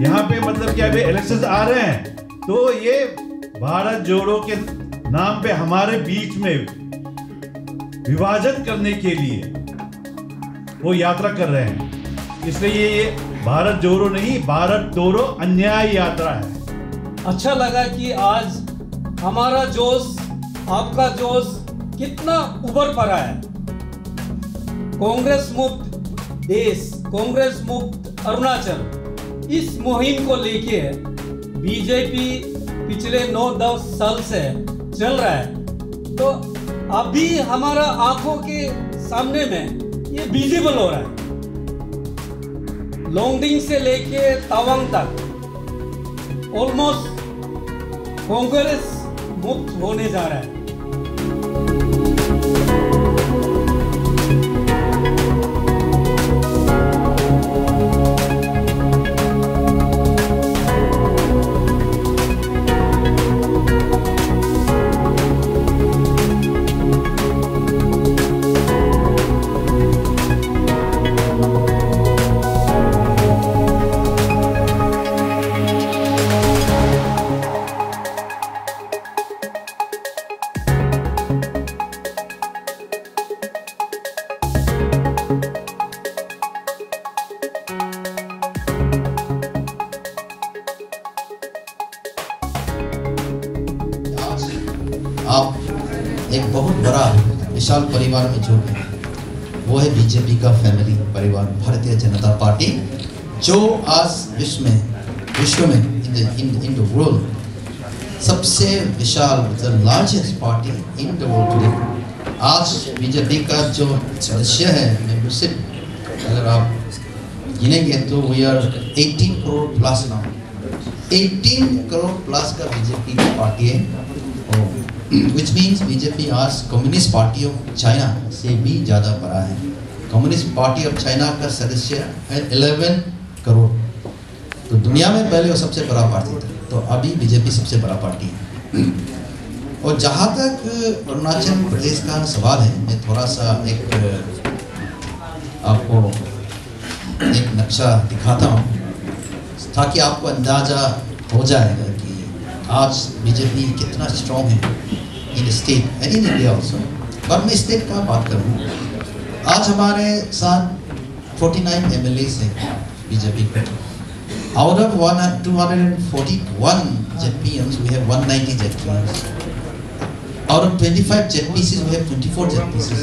यहाँ पे मतलब क्या अभी इलेक्शंस आ रहे हैं तो ये भारत जोड़ो के नाम पे हमारे बीच में विभाजन करने के लिए वो यात्रा कर रहे हैं। इसलिए ये भारत जोड़ो नहीं, भारत तोड़ो अन्याय यात्रा है। अच्छा लगा कि आज हमारा जोश, आपका जोश कितना उभर पड़ा है। कांग्रेस मुक्त देश, कांग्रेस मुक्त अरुणाचल, इस मुहिम को लेके बीजेपी पिछले 9-10 साल से चल रहा है। तो अभी हमारा आंखों के सामने में ये विजिबल हो रहा है। लोंगडिंग से लेके तवांग तक ऑलमोस्ट कांग्रेस मुक्त होने जा रहा है। आप एक बहुत बड़ा विशाल परिवार में जुड़ गए, वो है बीजेपी का फैमिली परिवार, भारतीय जनता पार्टी, जो आज विश्व में इन द वर्ल्ड सबसे विशाल, the largest party in the world today. आज बीजेपी का जो सदस्य है, मेंबरशिप अगर आप गिनेंगे तो we are 18 crore plus now. 18 crore plus का बीजेपी की पार्टी है, which means बीजेपी आज कम्युनिस्ट पार्टी ऑफ चाइना से भी ज़्यादा बड़ा है। कम्युनिस्ट पार्टी ऑफ चाइना का सदस्य है 11 करोड़। तो दुनिया में पहले वो सबसे बड़ा पार्टी था, तो अभी बीजेपी सबसे बड़ा पार्टी है। और जहाँ तक अरुणाचल प्रदेश का सवाल है, मैं थोड़ा सा आपको एक नक्शा दिखाता हूँ ताकि आपको अंदाज़ा हो जाएगा कि आज बीजेपी कितना स्ट्रॉन्ग है इन state and in India also. पर मैं स्टेट का बात करूँ, आज हमारे साथ 49 MLAs हैं बीजेपी के। Out of 241 ZPMs we have 190 ZPMs. Out of 25 ZPCs we have 24 ZPCs.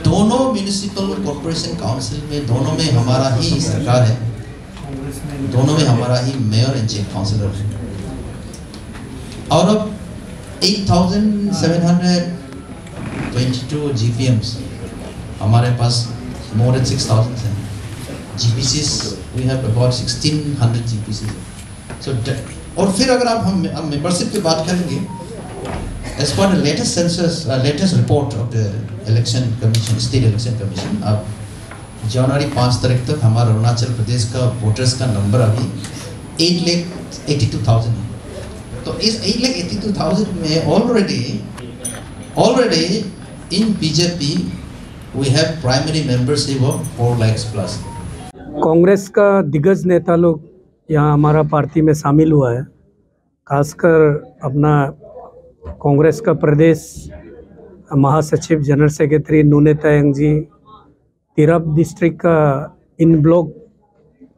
दोनों म्यूनिसिपल कॉर्पोरेशन काउंसिल में, दोनों में हमारा ही सरकार है, दोनों में हमारा ही मेयर एंड चीफ काउंसिलर है। Out of 8,722 GPMs, हमारे पास more than 6,000 हैं। GPCs we have about 1,600 GPCs. So और फिर अगर आप हम मेंबरशिप की बात करेंगे, as per the latest census, latest report of the election commission, state election commission, अब जनवरी 5 तारीख तक हमारा अरुणाचल प्रदेश का वोटर्स का नंबर अभी 8,82,000 है। तो इस 8,82,000 में already in BJP we have primary membership of 4 lakh plus. Congress का दिग्गज नेता लोग यहाँ हमारा पार्टी में शामिल हुआ है। खासकर अपना कांग्रेस का प्रदेश महासचिव जनरल सेक्रेटरी नूने तायंग जी, तिरप डिस्ट्रिक्ट का इन ब्लॉक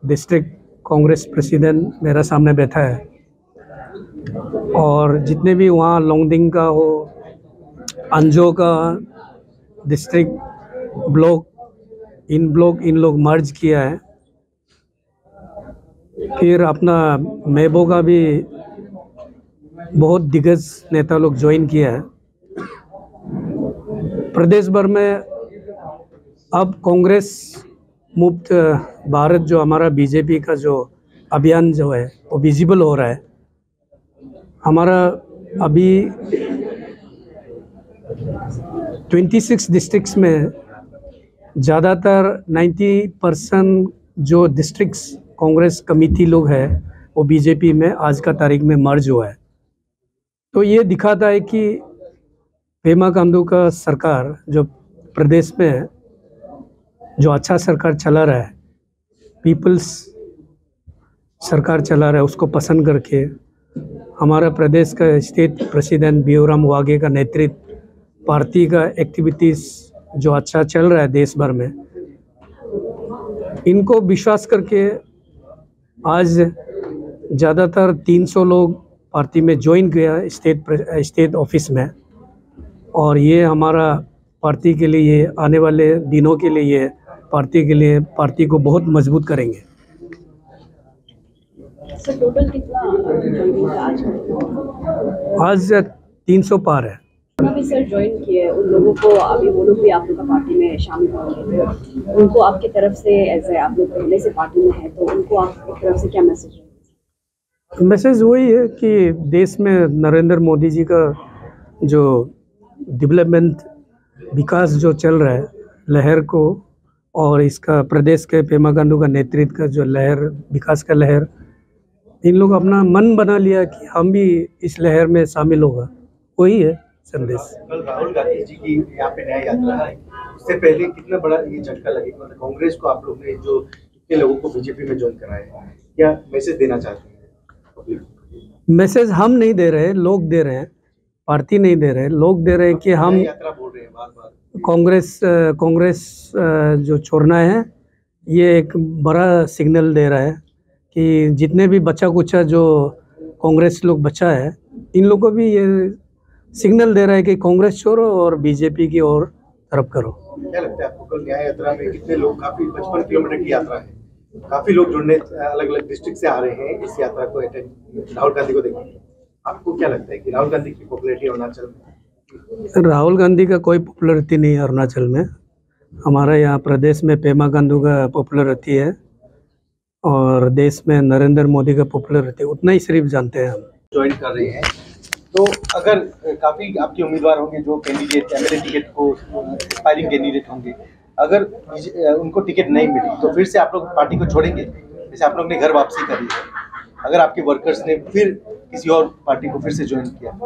डिस्ट्रिक्ट कांग्रेस प्रेसिडेंट मेरा सामने बैठा है, और जितने भी वहाँ लोंगडिंग का हो, अंजो का डिस्ट्रिक्ट ब्लॉक इन लोग मर्ज किया है। फिर अपना मेबो का भी बहुत दिग्गज नेता लोग ज्वाइन किया है। प्रदेश भर में अब कांग्रेस मुक्त भारत जो हमारा बीजेपी का जो अभियान जो है वो विजिबल हो रहा है। हमारा अभी 26 डिस्ट्रिक्ट्स में ज़्यादातर 90% जो डिस्ट्रिक्ट्स कांग्रेस कमेटी लोग हैं वो बीजेपी में आज का तारीख में मर्ज हुआ है। तो ये दिखाता है कि पेमा खांडू का सरकार जो प्रदेश में है, जो अच्छा सरकार चला रहा है, पीपल्स सरकार चला रहा है उसको पसंद करके हमारा प्रदेश का स्टेट प्रेसिडेंट बियोराम वाघे का नेतृत्व पार्टी का एक्टिविटीज़ जो अच्छा चल रहा है देश भर में, इनको विश्वास करके आज ज़्यादातर 300 लोग पार्टी में ज्वाइन किया स्टेट ऑफिस में। और ये हमारा पार्टी के लिए आने वाले दिनों के लिए पार्टी को बहुत मजबूत करेंगे। सर टोटल कितना ज्वाइनिंग है आज 300 पार है। भी सर ज्वाइन किए उन लोगों को, अभी वो लोग भी आप लोग का पार्टी में शामिल होंगे, तो उनको आपकी तरफ से एज आप लोग पहले से पार्टी में है तो उनको आपकी तरफ से क्या मैसेज है? मैसेज वही है कि देश में नरेंद्र मोदी जी का जो डेवलपमेंट विकास जो चल रहा है लहर को, और इसका प्रदेश के पेमा खांडू का नेतृत्व का जो लहर, विकास का लहर, इन लोग अपना मन बना लिया कि हम भी इस लहर में शामिल होगा, वही है संदेश। कल राहुल गांधी जी की यहाँ पे न्याय यात्रा है, उससे पहले कितना बड़ा ये झटका लगेगा? मतलब कांग्रेस को आप लोग ने जो कितने लोगों को बीजेपी में ज्वाइन कराया है, क्या मैसेज देना चाहते हैं? मैसेज हम नहीं दे रहे, लोग दे रहे हैं, पार्टी नहीं दे रहे, लोग दे रहे हैं कि हम यात्रा बोल रहे हैं बार-बार। कांग्रेस जो छोड़ना है, ये एक बड़ा सिग्नल दे रहा है कि जितने भी बचा कुचा जो कांग्रेस लोग बचा है, इन लोगों को भी ये सिग्नल दे रहा है कि कांग्रेस छोड़ो और बीजेपी की ओर तरफ करो। क्या लगता है आपको कल न्याय यात्रा में कितने लोग, काफी 55 किलोमीटर की यात्रा है, काफी लोग जुड़ने अलग अलग डिस्ट्रिक्ट से आ रहे हैं इस यात्रा को अटेंड, राहुल गांधी को देखने। आपको क्या लगता है कि राहुल गांधी की पॉपुलैरिटी अरुणाचल में? राहुल गांधी का कोई पॉपुलरिटी नहीं है अरुणाचल में। हमारा यहाँ प्रदेश में पेमा खांडू का पॉपुलरिटी है और देश में नरेंद्र मोदी का पॉपुलरिटी उतना ही सिर्फ जानते हैं हम। ज्वाइन कर रहे हैं तो अगर काफी आपके उम्मीदवार होंगे जो कैंडिडेट एमएलए टिकट को एस्पायरिंग कैंडिडेट होंगे, अगर उनको टिकट नहीं मिली तो फिर से आप लोग पार्टी को छोड़ेंगे? जैसे आप लोग ने घर वापसी करी है, अगर आपके वर्कर्स ने फिर किसी और पार्टी को फिर से ज्वाइन किया?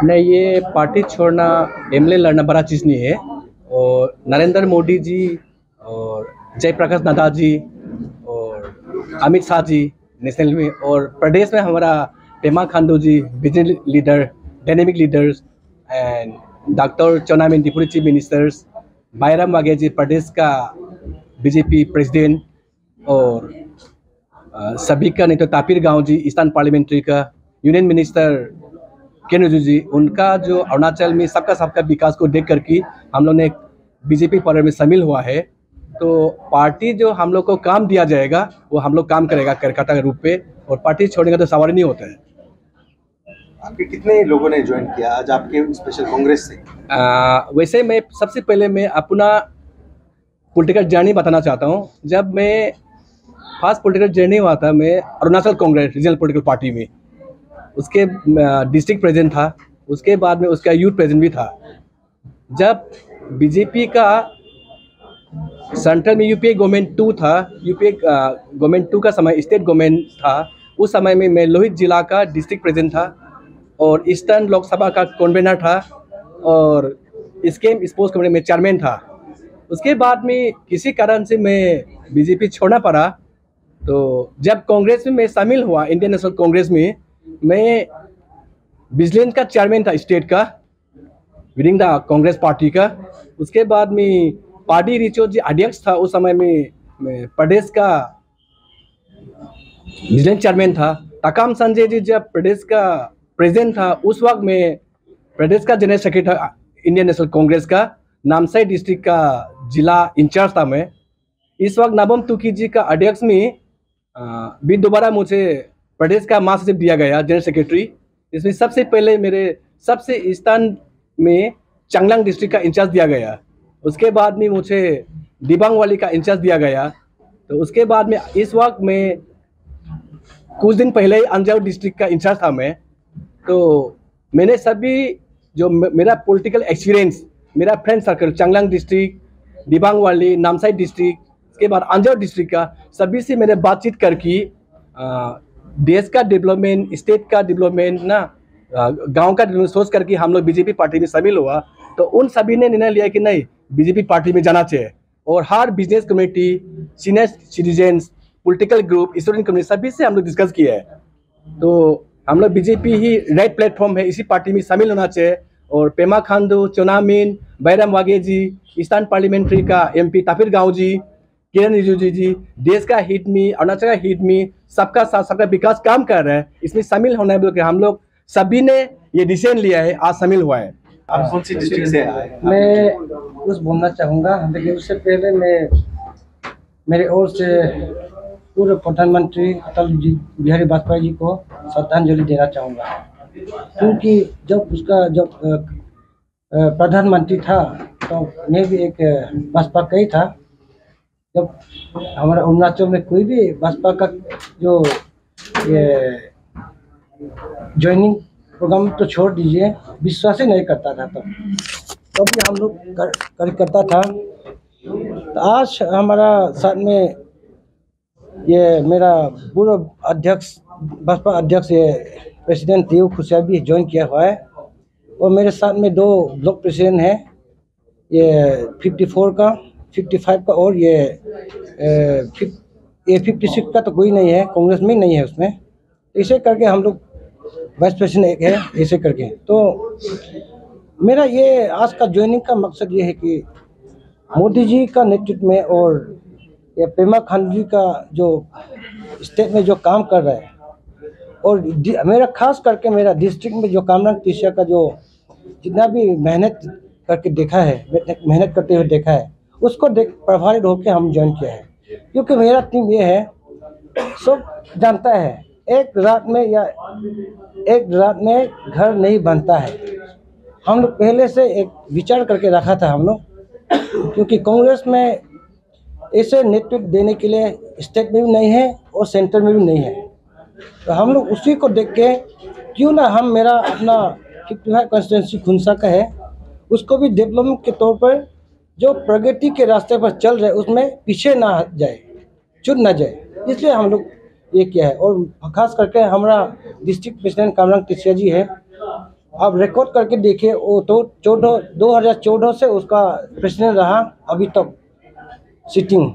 नहीं, ये पार्टी छोड़ना, एमएलए लड़ना बड़ा चीज़ नहीं है। और नरेंद्र मोदी जी और जयप्रकाश नड्डा जी और अमित शाह जी नेशनल में, और प्रदेश में हमारा Pema Khandu ji vision leader, dynamic leaders, and doctor Chowna Mein deputy chief ministers, Biyuram Wahge ji प्रदेश का बीजेपी प्रेसिडेंट, और सभी का नहीं तो तापिर गांव जी ईस्टर्न पार्लियामेंट्री का यूनियन मिनिस्टर किरेन रिजिजू जी, उनका जो अरुणाचल में सबका विकास को देख करके हम लोग ने बीजेपी पार्टी में शामिल हुआ है। तो पार्टी जो हम लोग को काम दिया जाएगा वो हम लोग काम करेगा कार्यकर्ता के रूप पे, और पार्टी छोड़ने का तो सवाल नहीं होता है। आपके कितने लोगों ने ज्वाइन किया आज आपके स्पेशल कांग्रेस से? वैसे मैं सबसे पहले मैं अपना पॉलिटिकल जर्नी बताना चाहता हूँ। जब मैं फर्स्ट पॉलिटिकल जर्नी हुआ था, मैं Arunachal Congress regional political party में, उसके डिस्ट्रिक्ट प्रेसिडेंट था, उसके बाद में उसका यूथ प्रेसिडेंट भी था। जब बीजेपी का सेंट्रल में यूपीए गवर्नमेंट 2 था, यूपीए गवर्नमेंट 2 का समय स्टेट गवर्नमेंट था, उस समय में मैं लोहित जिला का डिस्ट्रिक्ट प्रेसिडेंट था और ईस्टर्न लोकसभा का कन्वेनर था और स्कीम स्पोर्ट्स कमेटी में चेयरमैन था। उसके बाद में किसी कारण से मैं बीजेपी छोड़ना पड़ा। तो जब कांग्रेस में मैं शामिल हुआ, इंडियन नेशनल कांग्रेस में, मैं विजिलेंस का चेयरमैन था स्टेट का, विदिन द कांग्रेस पार्टी का। उसके बाद में पार्टी रिचो जी अध्यक्ष था, उस समय में मैं प्रदेश का विजिलेंस चेयरमैन था। तकाम संजय जी जब प्रदेश का प्रेसिडेंट था, उस वक्त मैं प्रदेश का general secretary Indian national Congress का, नामसाई डिस्ट्रिक्ट का जिला इंचार्ज था मैं। इस वक्त नबम तुकी जी का अध्यक्ष में भी दोबारा मुझे प्रदेश का महासचिव दिया गया, जनरल सेक्रेटरी। इसमें सबसे पहले मेरे सबसे ईस्टर्न में चांगलांग डिस्ट्रिक्ट का इंचार्ज दिया गया। उसके बाद में मुझे दिबांग वैली का इंचार्ज दिया गया। तो उसके बाद में इस वक्त मैं कुछ दिन पहले ही अंजाव डिस्ट्रिक्ट का इंचार्ज था मैं। तो मैंने सभी जो मेरा पॉलिटिकल एक्सपीरियंस, मेरा friend circle Changlang district, Dibang valley, Namsai district, उसके बाद अंजाव डिस्ट्रिक्ट का, सभी से मैंने बातचीत करके देश का डेवलपमेंट, स्टेट का डेवलपमेंट ना, गांव का डेवलपमेंट सोच करके हम लोग बीजेपी पार्टी में शामिल हुआ। तो उन सभी ने निर्णय लिया कि नहीं, बीजेपी पार्टी में जाना चाहिए। और हर business community, senior citizens, political group, student community सभी से हम लोग डिस्कस किया है। तो हम लोग बीजेपी ही राइट प्लेटफॉर्म है, इसी पार्टी में शामिल होना चाहिए। और पेमा खांडू, चोनामिन, बैरम वागे जी, ईस्टर्न पार्लियामेंट्री का MP तापिर गांव जी, किरण रिजिजू जी, देश का हित में, अरुणाचल का हित में, सबका साथ सबका विकास काम कर रहे हैं, इसमें शामिल होना है बोल के हम लोग सभी ने ये डिसीजन लिया है, आज शामिल हुआ है। आप कौन सी डिस्ट्रिक्ट से आए? मैं कुछ बोलना चाहूँगा, लेकिन उससे पहले मैं मेरे ओर से पूर्व प्रधानमंत्री अटल जी बिहारी वाजपेयी जी को श्रद्धांजलि देना चाहूँगा, क्योंकि जब प्रधानमंत्री था तो मैं भी एक बसपा का ही था। जब हमारा अरुणाचल में कोई भी बसपा का जो ये ज्वाइनिंग प्रोग्राम तो छोड़ दीजिए, विश्वास ही नहीं करता था। तो भी हम लोग कार्यकर्ता था। तो आज हमारा साथ में ये मेरा पूर्व अध्यक्ष, बसपा अध्यक्ष, ये प्रेसिडेंट देव खुशिया भी ज्वाइन किया हुआ है। और मेरे साथ में 2 ब्लॉक प्रेसिडेंट हैं, ये 54 का, 55 का, और ये 56 का तो कोई नहीं है, कांग्रेस में नहीं है उसमें। इसे करके हम लोग वाइस प्रेसिडेंट एक है, ऐसे करके। तो मेरा ये आज का ज्वाइनिंग का मकसद ये है कि मोदी जी का नेतृत्व में और ये पेमा खांडू जी का जो स्टेट में जो काम कर रहा है, और मेरा खास करके मेरा डिस्ट्रिक्ट में जो कामरांग तिसिया का जो जितना भी मेहनत करके देखा है, मेहनत करते हुए देखा है, उसको देख प्रभावित होकर हम ज्वाइन किया है। क्योंकि मेरा टीम ये है, सब जानता है, एक रात में घर नहीं बनता है। हम लोग पहले से एक विचार करके रखा था हम लोग, क्योंकि कांग्रेस में ऐसे नेतृत्व देने के लिए स्टेट में भी नहीं है और सेंटर में भी नहीं है। तो हम लोग उसी को देख के क्यों ना हम मेरा अपना 55 कंस्टिट्यूंसी खुंसा का है, उसको भी डेवलपमेंट के तौर पर जो प्रगति के रास्ते पर चल रहे उसमें पीछे ना जाए, चुन ना जाए, इसलिए हम लोग ये किया है। और खास करके हमारा डिस्ट्रिक्ट प्रेसिडेंट कामरांग तिसिया जी है, आप रिकॉर्ड करके देखिए, वो तो 2014 से उसका प्रेसिडेंट रहा अभी तक सिटिंग।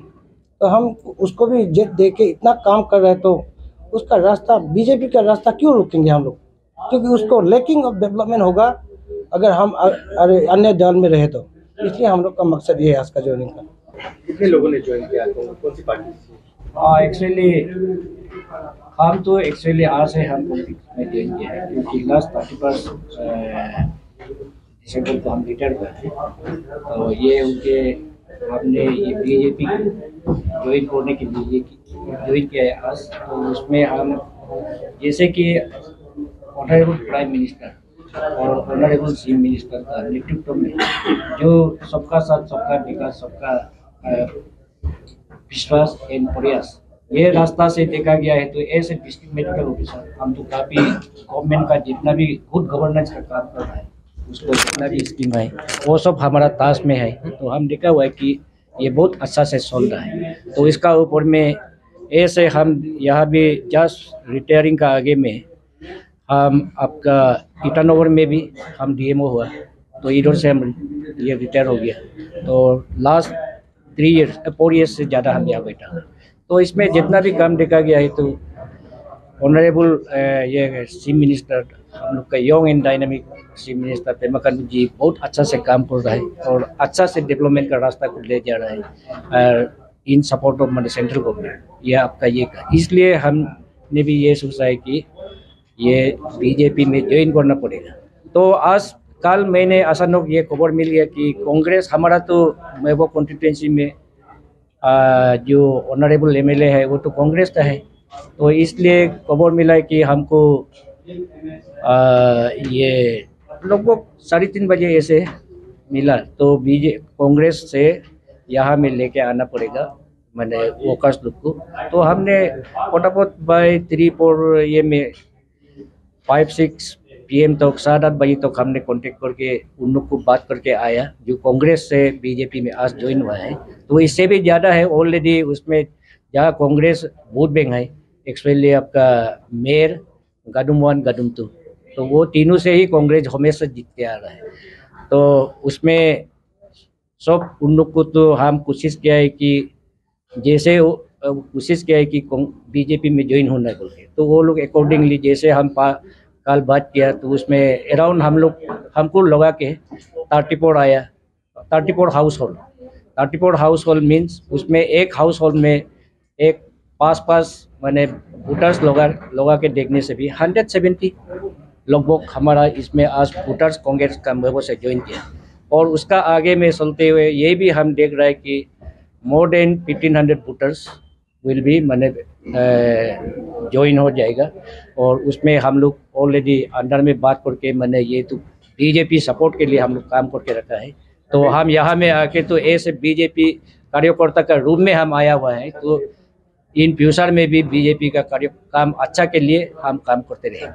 तो हम उसको भी जेट दे के इतना काम कर रहे हैं, तो उसका रास्ता, बीजेपी का रास्ता क्यों रोकेंगे हम लोग? क्योंकि उसको लैकिंग ऑफ डेवलपमेंट होगा अगर हम अन्य दल में रहे तो। इसलिए हम लोग का मकसद ये है आज का ज्वाइनिंग का। कितने लोगों ने ज्वाइन किया, कौन सी पार्टी से? एक्चुअली हम तो आज से हम पॉलिटिक्स में ज्वाइन किया है, क्योंकि लास्ट 31 दिसंबर को हम रिटायर हुए थे। तो ये उनके हमने ये बीजेपी ज्वाइन करने के लिए ज्वाइन किया है आज। तो उसमें हम जैसे कि ऑनरेबल प्राइम मिनिस्टर और ऑनरेबल चीफ मिनिस्टर का नेतृत्व में जो सबका साथ सबका विकास सबका विश्वास एंड प्रयास, ये रास्ता से देखा गया है। तो ऐसे डिस्ट्रिक्ट मेडिकल ऑफिसर हम तो काफ़ी गवर्नमेंट का जितना भी गुड गवर्नेंस का काम कर रहा है, उसको जितना भी स्कीम है वो सब हमारा ताश में है। तो हम देखा हुआ है कि ये बहुत अच्छा से चल रहा है। तो इसका ऊपर में ऐसे हम यहाँ भी जस्ट रिटायरिंग का आगे में हम आपका ईटानगर में भी हम DMO हुआ, तो इधर से हम ये रिटायर हो गया। तो लास्ट 4 ईयर्स से ज़्यादा हम यहाँ बैठा। तो इसमें जितना भी काम देखा गया है, तो ऑनरेबल ये चीफ मिनिस्टर हम लोग का young and dynamic chief minister Pema Khandu ji बहुत अच्छा से काम कर रहा है और अच्छा से डेवलपमेंट का रास्ता को ले जा रहा है इन सपोर्ट ऑफ सेंट्रल गवर्नमेंट। यह आपका ये इसलिए हमने भी ये सोचा है कि ये बीजेपी में ज्वाइन करना पड़ेगा। तो आज कल मैंने अचानक ये खबर मिल गया कि कांग्रेस, हमारा तो महबूब कॉन्स्टिट्यूंसी में जो ऑनरेबल MLA है वो तो कांग्रेस का है। तो इसलिए खबर मिला है कि हमको ये लगभग 3:30 बजे ऐसे मिला, तो कांग्रेस से यहाँ में लेके आना पड़ेगा मैंने वर्कर्स लोग को। तो हमने फटाफट बाय 3-4 ये में 5-6 PM तक 7-8 बजे तक हमने कांटेक्ट करके उन लोग को बात करके आया, जो कांग्रेस से बीजेपी में आज ज्वाइन हुआ है। तो इससे भी ज़्यादा है ऑलरेडी उसमें, जहाँ कांग्रेस वोट बैंक है, एक्चुअली आपका मेयर गादुम 1 गादुम 2, तो वो तीनों से ही कांग्रेस हमेशा जीत के आ रहा है। तो उसमें सब उन लोग को तो हम कोशिश किया है कि जैसे कोशिश किया है कि बीजेपी में ज्वाइन होना है बोल के, तो वो लोग अकॉर्डिंगली जैसे हम कल बात किया तो उसमें अराउंड हमको लगा के 34 आया, 34 house hold. 34 house hold means उसमें एक हाउस होल्ड में एक पास मैंने वोटर्स लगा के देखने से भी 170 लगभग हमारा इसमें आज वोटर्स कांग्रेस का मेंबर से ज्वाइन किया। और उसका आगे में चलते हुए ये भी हम देख रहे हैं कि मोर देन 1500 वोटर्स विल भी मैंने ज्वाइन हो जाएगा। और उसमें हम लोग ऑलरेडी अंदर में बात करके मैंने ये तो बीजेपी सपोर्ट के लिए हम लोग काम करके रखा है। तो हम यहाँ में आके तो ऐसे बीजेपी कार्यकर्ता का रूप में हम आया हुआ है, तो इन फ्यूचर में भी बीजेपी का काम अच्छा के लिए हम काम करते रहेंगे।